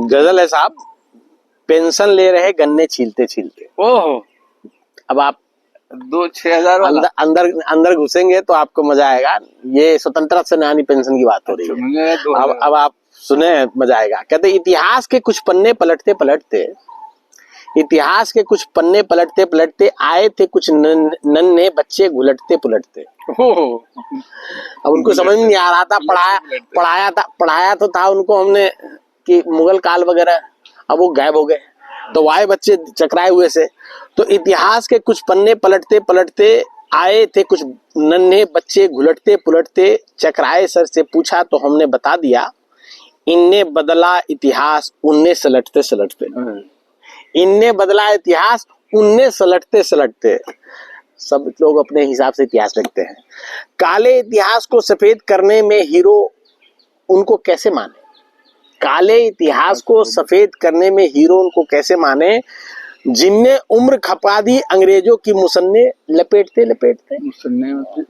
गजल है साहब, पेंशन ले रहे गन्ने छीलते छीलते। ओहो, अब आप 6,000 अंदर अंदर अंदर घुसेंगे तो आपको मजा आएगा। ये स्वतंत्रता सेनानी पेंशन की बात हो रही है। अब आप सुने, मजा आएगा। कहते इतिहास के कुछ पन्ने पलटते पलटते, इतिहास के कुछ पन्ने पलटते पलटते आए थे कुछ नन्हे बच्चे घुलटते पुलटते। अब उनको समझ नहीं आ रहा था, पढ़ाया तो था उनको हमने कि मुगल काल वगैरह, अब वो गायब हो गए तो वाए बच्चे चकराए हुए से। तो इतिहास के कुछ पन्ने पलटते पलटते आए थे कुछ नन्हे बच्चे घुलटते पुलटते, चकराए सर से पूछा तो हमने बता दिया, इनने बदला इतिहास उनने सलटते सलटते। इनने बदला इतिहास उनने सलटते सलटते। सब लोग अपने हिसाब से इतिहास लिखते हैं। काले इतिहास को सफेद करने में हीरो उनको कैसे माने, काले इतिहास को सफेद करने में हीरो उनको कैसे माने, जिनने उम्र खपा दी अंग्रेजों की मुसन्ने लपेटते लपेटते।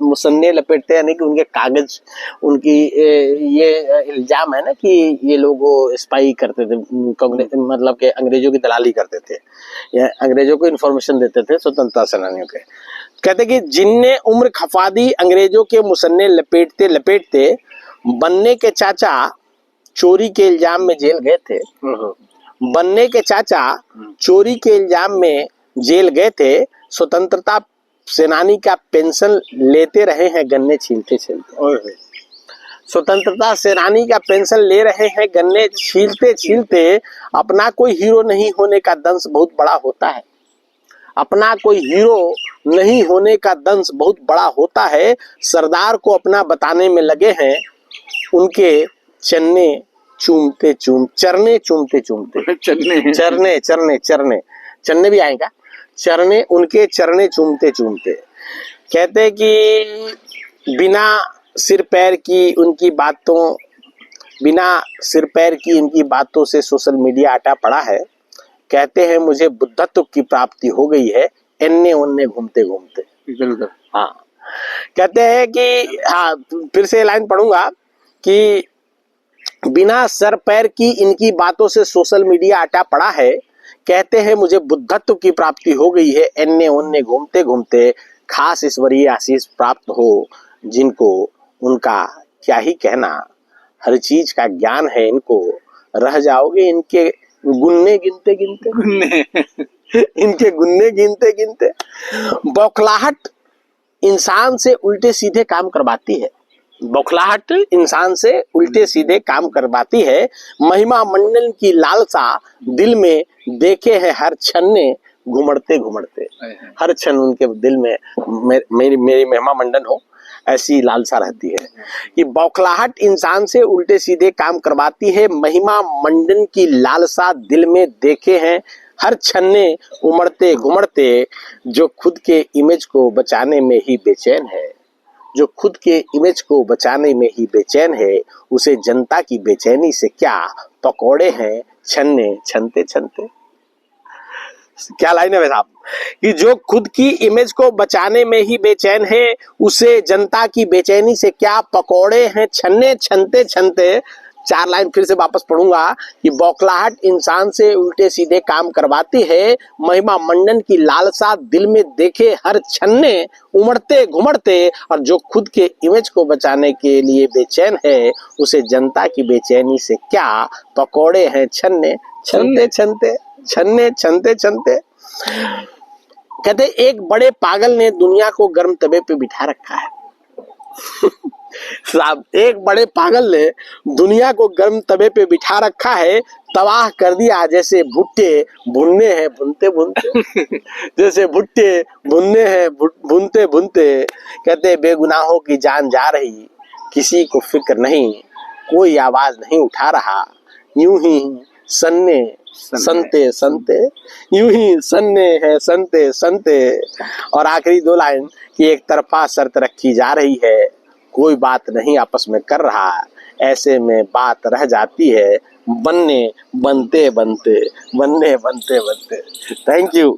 मुसन्ने लपेटते यानी कि उनके कागज, उनकी ये इल्जाम है ना कि ये लोग स्पाई करते थे, मतलब के अंग्रेजों की दलाली करते थे या अंग्रेजों को इन्फॉर्मेशन देते थे स्वतंत्रता सेनानियों के। कहते कि जिनने उम्र खपा दी अंग्रेजों के मुसन्ने लपेटते लपेटते, बनने के चाचा चोरी के इल्जाम में जेल गए थे। बनने के चाचा चोरी के इल्जाम में जेल गए थे, स्वतंत्रता सेनानी का पेंशन लेते रहे हैं गन्ने छीलते छीलते। स्वतंत्रता सेनानी का पेंशन ले रहे हैं गन्ने छीलते छीलते। अपना कोई हीरो नहीं होने का दंश बहुत बड़ा होता है, अपना कोई हीरो नहीं होने का दंश बहुत बड़ा होता है। सरदार को अपना बताने में लगे हैं उनके चन्ने चूमते चरने चूमते चूमते। चरने चरने चरने चन्ने भी आएगा, चरने उनके चरने चूमते चूमते। कहते कि बिना सिर पैर की उनकी बातों, बिना सिर पैर की उनकी बातों से सोशल मीडिया आटा पड़ा है। कहते हैं मुझे बुद्धत्व की प्राप्ति हो गई है एन्ने ओन्ने घूमते घूमते। हाँ, कहते हैं कि हाँ, फिर से लाइन पढ़ूंगा कि बिना सर पैर की इनकी बातों से सोशल मीडिया आटा पड़ा है। कहते हैं मुझे बुद्धत्व की प्राप्ति हो गई है एन्ने ओन्ने घूमते घूमते। खास ईश्वरीय आशीष प्राप्त हो जिनको उनका क्या ही कहना, हर चीज का ज्ञान है इनको, रह जाओगे इनके गुन्ने गिनते गिनते। इनके गुन्ने गिनते गिनते। बौखलाहट इंसान से उल्टे सीधे काम करवाती है, बौखलाहट इंसान से उल्टे सीधे काम करवाती है। महिमा मंडन की लालसा दिल में देखे है हर छन्ने घुमड़ते घुमड़ते। हर क्षण उनके दिल में मेरी महिमा मंडन हो, ऐसी लालसा रहती है कि बौखलाहट इंसान से उल्टे सीधे काम करवाती है। महिमा मंडन की लालसा दिल में देखे हैं हर छन्ने उमड़ते घुमड़ते। जो खुद के इमेज को बचाने में ही बेचैन है, जो खुद के इमेज को बचाने में ही बेचैन है, उसे जनता की बेचैनी से क्या पकौड़े हैं छन्ने छनते छनते। क्या लाइन है साहब, कि जो खुद की इमेज को बचाने में ही बेचैन है, उसे जनता की बेचैनी से क्या पकौड़े हैं छन्ने छनते छनते। 4 लाइन फिर से वापस पढ़ूंगा कि बौखलाहट इंसान से उल्टे सीधे काम करवाती है। महिमा मंडन की लालसा दिल में देखे हर छन्ने उमड़ते घुमड़ते। और जो खुद के इमेज को बचाने के लिए बेचैन है, उसे जनता की बेचैनी से क्या पकौड़े हैं छन्ने छनते छनते छन्ने छनते छनते। कहते एक बड़े पागल ने दुनिया को गर्म तवे पे बिठा रखा है। साहब, एक बड़े पागल ने दुनिया को गर्म तवे पे बिठा रखा है, तबाह कर दिया जैसे भुट्टे भुनने हैं भुनते भुनते। जैसे भुट्टे भुनने हैं भुनते भुनते। कहते बेगुनाहों की जान जा रही, किसी को फिक्र नहीं, कोई आवाज नहीं उठा रहा, यूं ही सन्ने संते संते, यूं ही सन्ने हैं संते संते। और आखिरी 2 लाइन कि एक तरफा शर्त रखी जा रही है, कोई बात नहीं आपस में कर रहा, ऐसे में बात रह जाती है बनने बनते बनते बनने बनते बनते। Thank you.